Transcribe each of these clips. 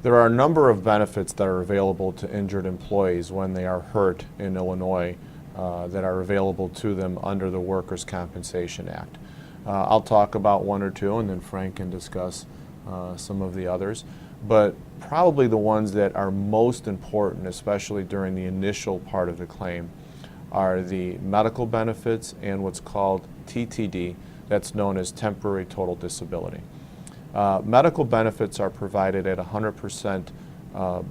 There are a number of benefits that are available to injured employees when they are hurt in Illinois that are available to them under the Workers' Compensation Act. I'll talk about one or two, and then Frank can discuss some of the others. But probably the ones that are most important, especially during the initial part of the claim, are the medical benefits and what's called TTD, that's known as temporary total disability. Medical benefits are provided at 100%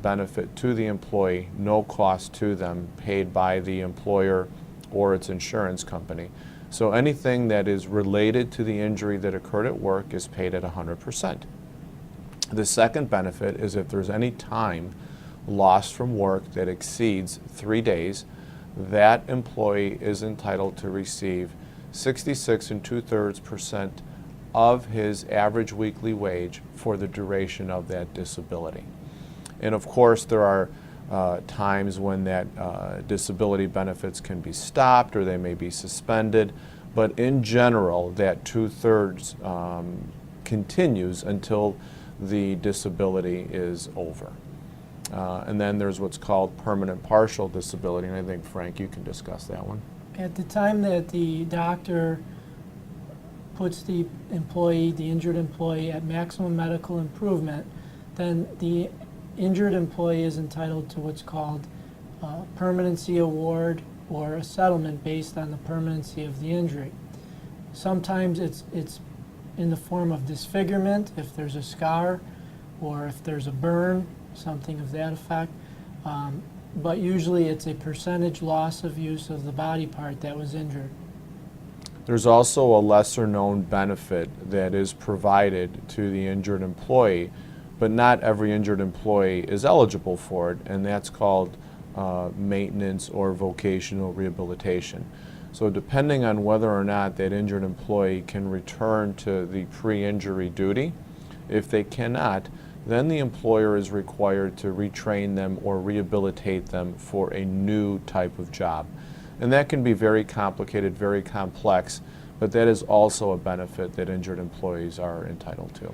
benefit to the employee, no cost to them, paid by the employer or its insurance company. So anything that is related to the injury that occurred at work is paid at 100%. The second benefit is if there's any time lost from work that exceeds 3 days, that employee is entitled to receive 66 2/3% of his average weekly wage for the duration of that disability. And of course, there are times when that disability benefits can be stopped or they may be suspended, but in general, that 2/3 continues until the disability is over. And then there's what's called permanent partial disability, and I think, Frank, you can discuss that one. At the time that the doctor puts the employee, the injured employee, at maximum medical improvement, then the injured employee is entitled to what's called a permanency award or a settlement based on the permanency of the injury. Sometimes it's in the form of disfigurement, if there's a scar, or if there's a burn, something of that effect. But usually it's a percentage loss of use of the body part that was injured. There's also a lesser known benefit that is provided to the injured employee, but not every injured employee is eligible for it, and that's called maintenance or vocational rehabilitation. So depending on whether or not that injured employee can return to the pre-injury duty, if they cannot, then the employer is required to retrain them or rehabilitate them for a new type of job. And that can be very complicated, very complex, but that is also a benefit that injured employees are entitled to.